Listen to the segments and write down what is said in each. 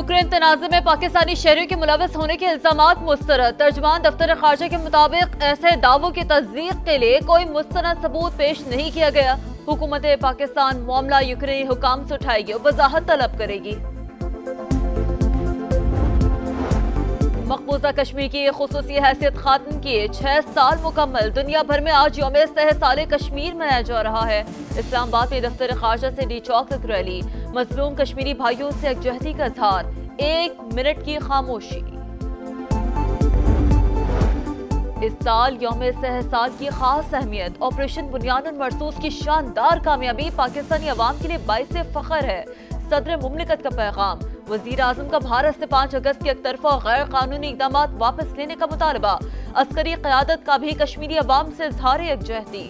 Ukraine तनाज़े में पाकिस्तानी शहरियों के मुलविस होने के इल्जामात मुस्तरद। तर्जुमान दफ्तर खारजा के मुताबिक ऐसे दावों की तस्दीक के लिए कोई मुस्तनद सबूत पेश नहीं किया गया। हुकूमत पाकिस्तान मामला यूक्रेनी हुकाम से उठाएगी और वजाहत तलब करेगी। मकबूजा कश्मीर की खुसूसी हैसियत खात्म किए 6 साल मुकम्मल। दुनिया भर में आज यौम सहसाल कश्मीर मनाया जा रहा है। इस्लामाबाद में दफ्तर खारजा से डी चौक तक रैली। मजलूम कश्मीरी भाइयों से यकजहती का इजहार। 1 मिनट की खामोशी। इस साल यौम सहसाल की खास अहमियत। ऑपरेशन बुनियादुल मरसूस की शानदार कामयाबी पाकिस्तानी अवाम के लिए बाइस फख्र है। सदर मुमलिकत का पैगाम। वजीर आजम का भारत से 5 अगस्त के एकतरफा और गैर कानूनी इकदाम वापस लेने का मुतालबा। अस्करी क़यादत का भी कश्मीरी अवाम से इजहार यकजहती।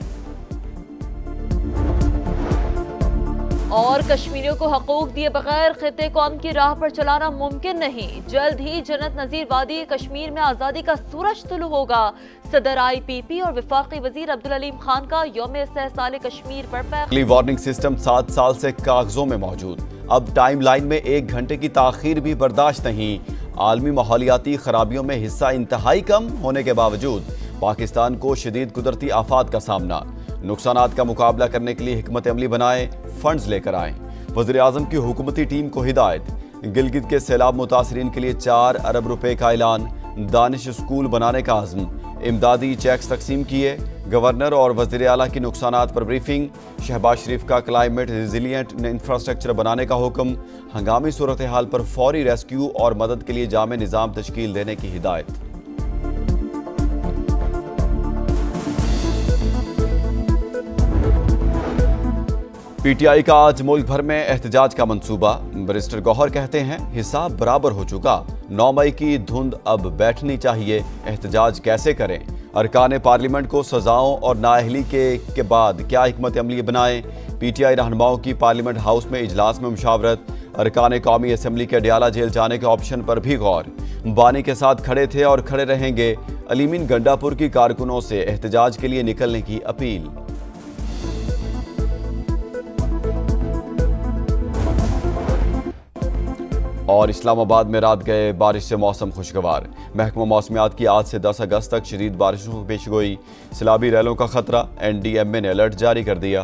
और कश्मीरियों को हकूक दिए बगैर खित्ते को अमन की राह पर चलाना मुमकिन नहीं। जल्द ही जन्नत नजीर वादी कश्मीर में आज़ादी का सूरज तुलू होगा। सदर IPP और वफाकी वजीर अब्दुल अलीम खान का यौम सहसाल कश्मीर पर पैगाम। वार्निंग सिस्टम 7 साल से कागजों में मौजूद। अब टाइम लाइन में 1 घंटे की ताखीर भी बर्दाश्त नहीं। आलमी माहौलियाती खराबियों में हिस्सा इंतहाई कम होने के बावजूद पाकिस्तान को शदीद कुदरती आफात का सामना। नुकसानात का मुकाबला करने के लिए हिकमत अमली बनाएं, फंड्स लेकर आएं। वज़ीर आज़म की हुकूमती टीम को हिदायत। गिलगित के सैलाब मुतासरीन के लिए 4 अरब रुपए का ऐलान। दानिश स्कूल बनाने का आज़म। इमदादी चेक्स तकसीम किए। गवर्नर और वज़ीर आला की नुकसानात पर ब्रीफिंग। शहबाज शरीफ का क्लाइमेट रिजिलियंट इंफ्रास्ट्रक्चर बनाने का हुक्म। हंगामी सूरत हाल पर फौरी रेस्क्यू और मदद के लिए जामे निज़ाम तश्कील देने की हिदायत। PTI का आज मुल्क भर में एहतजाज का मंसूबा। बैरिस्टर गौहर कहते हैं हिसाब बराबर हो चुका। 9 मई की धुंध अब बैठनी चाहिए। एहतजाज कैसे करें? अरकान पार्लियामेंट को सजाओं और नाअहली के बाद क्या हिकमत अमली बनाएं? PTI रहनुमाओं की पार्लियामेंट हाउस में इजलास में मुशावरत। अरकान कौमी असम्बली के अडयाला जेल जाने के ऑप्शन पर भी गौर। बानी के साथ खड़े थे और खड़े रहेंगे। अलीमीन गंडापुर की कारकुनों से एहतजाज के लिए निकलने की अपील। और इस्लामाबाद में रात गए बारिश से मौसम खुशगवार। महकमा मौसमियात की आज से 10 अगस्त तक शदीद बारिशों की पेशगोई। सैलाबी रैलों का खतरा। NDMA ने अलर्ट जारी कर दिया।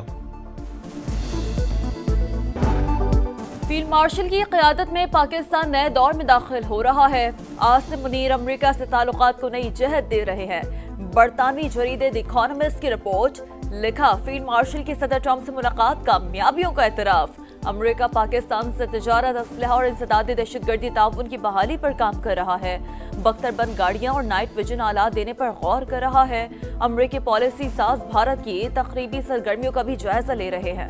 फील्ड मार्शल की क़यादत में पाकिस्तान नए दौर में दाखिल हो रहा है। आसिम मुनीर अमेरिका से ताल्लुकात को नई जहत दे रहे हैं। बरतानवी जरीदे द इकोनॉमिस्ट की रिपोर्ट। लिखा फील्ड मार्शल की सदर ट्रंप से मुलाकात कामयाबियों का एतराफ। अमेरिका पाकिस्तान से तिजारत, असलहा और इंसदादी दहशतगर्दी ताउन की बहाली पर काम कर रहा है। बख्तरबंद गाड़ियां और नाइट विजन आलात देने पर गौर कर रहा है। अमेरिकी पॉलिसी साज भारत की तकरीबी सरगर्मियों का भी जायजा ले रहे हैं।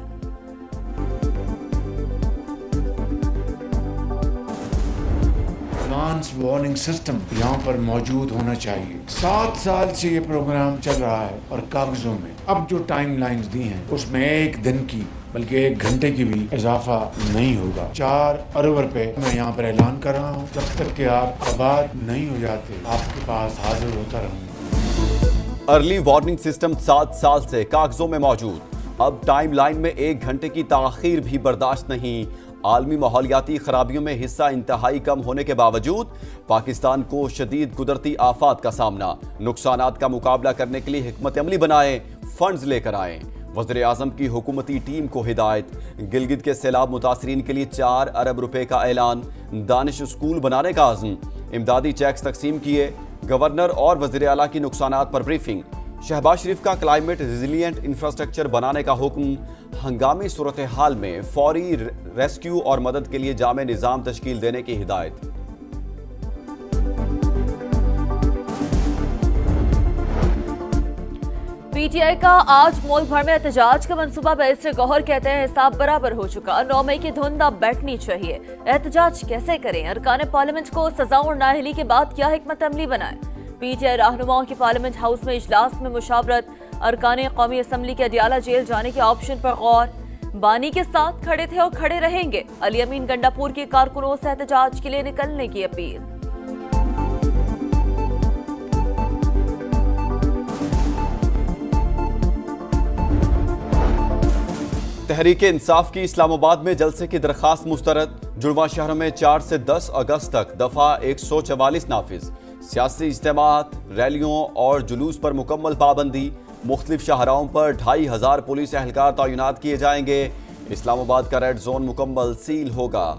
एडवांस वार्निंग सिस्टम यहाँ पर मौजूद होना चाहिए। 7 साल से ये प्रोग्राम चल रहा है और कागजों में अब जो टाइम लाइन्स दी हैं उसमें 1 दिन की बल्कि 1 घंटे की भी इजाफा नहीं होगा। 4 अरब रुपए मैं यहाँ पर ऐलान कर रहा हूँ। जब तक कि आप आबाद नहीं हो जाते आपके पास हाजिर होता रहूंगा। अर्ली वार्निंग सिस्टम 7 साल से कागजों में मौजूद। अब टाइम लाइन में 1 घंटे की ताखीर भी बर्दाश्त नहीं। आलमी माहौलियाती खराबियों में हिस्सा इंतहाई कम होने के बावजूद पाकिस्तान को शदीद कुदरती आफात का सामना। नुकसानात का मुकाबला करने के लिए हिकमत अमली बनाएं, फंड्स लेकर आएं। वज़ीर आज़म की हुकूमती टीम को हिदायत। गिलगित के सैलाब मुतासरीन के लिए 4 अरब रुपए का ऐलान। दानिश स्कूल बनाने का आज़म। इमदादी चेक्स तकसीम किए। गवर्नर और वज़ीर आला की नुकसानात पर ब्रीफिंग। शहबाज शरीफ का क्लाइमेट रिजिलियंट इंफ्रास्ट्रक्चर बनाने का हुक्म। हंगामी सूरत हाल में फौरी रेस्क्यू और मदद के लिए जामे निज़ाम तश्कील देने की हिदायत। PTI का आज मुल्क भर में एहतजाज का मंसूबा। बैरिस्टर गौहर कहते हैं हिसाब बराबर हो चुका। 9 मई की धुंध अब बैठनी चाहिए। एहतजाज कैसे करें? अरकान पार्लियामेंट को सजाओं और नाअहली के बाद क्या हिकमत अमली बनाएं? PTI रहनुमाओं की पार्लियामेंट हाउस में इजलास में मुशावरत। अरकान कौमी असम्बली के अडयाला जेल जाने के ऑप्शन पर गौर। बानी के साथ खड़े थे और खड़े रहेंगे। अलीमीन गंडापुर के कारकुनों से एहतजाज के लिए निकलने की अपील। तहरीक इंसाफ की इस्लामाबाद में जलसे की दरखास्त मुस्तरद। जुड़वा शहर में 4 से 10 अगस्त तक दफा 144 नाफिज। सियासी इज्तिमात, रैलियों और जुलूस पर मुकम्मल पाबंदी। मुख्तलिफ शाहराओं पर 2500 पुलिस एहलकार तैनात किए जाएंगे। इस्लामाबाद का रेड जोन मुकम्मल सील होगा।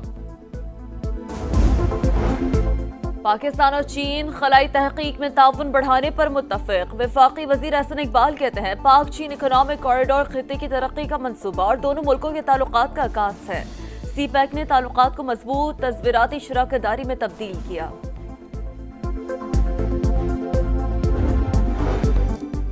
पाकिस्तान और चीन खलाई तहकीक में ताउन बढ़ाने पर मुत्तफिक। वफाकी वजीर एहसन इकबाल कहते हैं पाक चीन इकोनॉमिक कॉरिडोर खित्ते की तरक्की का मंसूबा और दोनों मुल्कों के ताल्लुकात का आगाज है। सीपैक ने ताल्लुकात को मजबूत तस्वीराती शराकतदारी में तब्दील किया।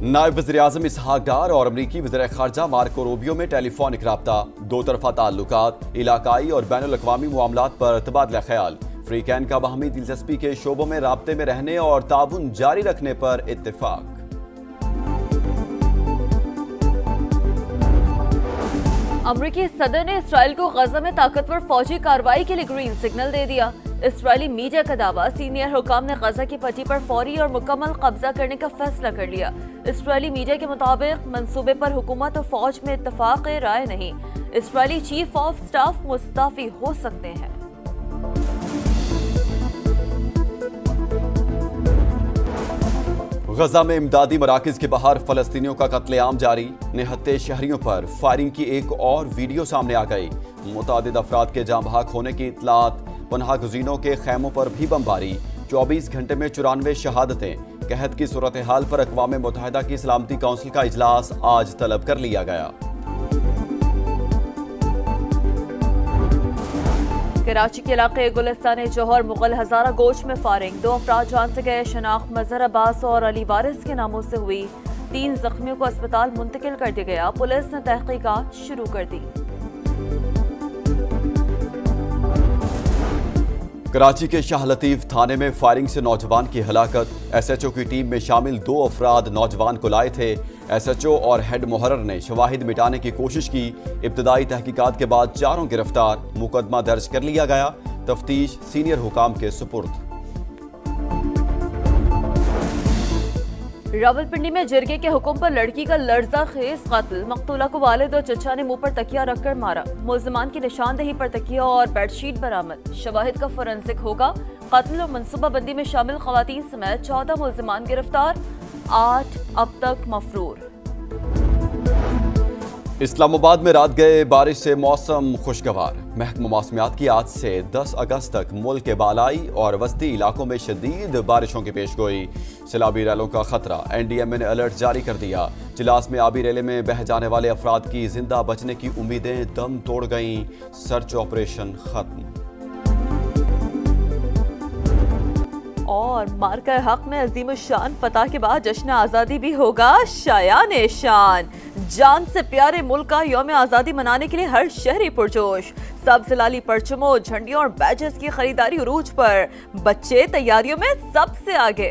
नायब वज़ीर-ए-आज़म इसहाक डार और अमरीकी वज़ीर ख़ारजा मार्को रूबियो में टेलीफोनिक राब्ता। दो तरफा ताल्लुकात, इलाकाई और बैनुल अक़वामी मामलात पर तबादला ख्याल। फ्रीकैन का बाहमी दिलचस्पी के शोबों में राब्ते में रहने और ताउन जारी रखने पर इत्तेफाक। अमरीकी सदर ने इसराइल को गजा में ताकतवर फौजी कार्रवाई के लिए ग्रीन सिग्नल दे दिया। इसराइली मीडिया का दावा, सीनियर हुकाम ने गजा की पट्टी पर फौरी और मुकम्मल कब्जा करने का फैसला कर लिया। इसराइली मीडिया के मुताबिक मंसूबे पर हुकूमत और फौज में इत्तफाक राय नहीं। Israeli chief of staff Mustafi हो सकते हैं। गजा में इमदादी मराकिज के बाहर फलस्तीनियों का कत्लेआम जारी। निहत्ते शहरियों पर फायरिंग की एक और वीडियो सामने आ गई। मुतादिद अफराद के जाँ बहक होने की इतलात। पनाह गुज़ीनों के खैमों पर भी बमबारी। 24 घंटे में 94 शहादतें। कहत की सूरत हाल पर अक़वाम मुत्तहिदा की सलामती काउंसिल का इजलास आज तलब कर लिया गया। कराची के इलाके गुलिस्तान जौहर मुगल हजारा गोश में फायरिंग। 2 अफराद जान से गए। शनाख्त मजहर अब्बास और अली वारिस के नामों से हुई। 3 जख्मियों को अस्पताल मुंतकिल कर दिया गया। पुलिस ने तहकीकात शुरू कर दी। कराची के शाह लतीफ थाने में फायरिंग से नौजवान की हलाकत। SHO की टीम में शामिल 2 अफराद नौजवान को लाए थे। SHO और हेड मुहर्रर ने शवाहिद मिटाने की कोशिश की। इब्तदाई तहकीकात के बाद चारों गिरफ्तार। मुकदमा दर्ज कर लिया गया। तफ्तीश सीनियर हुकाम के सुपुर्द। रावलपिंडी में जिरगे के हुक्म पर लड़की का लर्जा खेज कत्ल। मकतूला को वालिद और चचा ने मुंह पर तकिया रखकर मारा। मुल्जिमान की निशानदेही पर तकिया और बेडशीट बरामद। शवाहिद का फोरेंसिक होगा। कत्ल और मनसूबाबंदी में शामिल खवातीन समेत 14 मुल्जिमान गिरफ्तार। 8 अब तक मफरूर। इस्लामाबाद में रात गए बारिश से मौसम खुशगवार। महकमा मौसमियात की आज से 10 अगस्त तक मुल्क के बालाई और वस्ती इलाकों में शदीद बारिशों की पेशगोई। सैलाबी रैलों का खतरा। NDMA ने अलर्ट जारी कर दिया। जिलास में आबी रैले में बह जाने वाले अफराद की जिंदा बचने की उम्मीदें दम तोड़ गईं। सर्च ऑपरेशन खत्म। और मार्का हक में अजीम शान फतह के बाद जश्न आज़ादी भी होगा शायान शान। जान से प्यारे मुल्क का यौम आज़ादी मनाने के लिए हर शहरी पुरजोश। सब जिलाली परचमों, झंडियों और बैजेस की खरीदारी उरूज पर। बच्चे तैयारियों में सबसे आगे।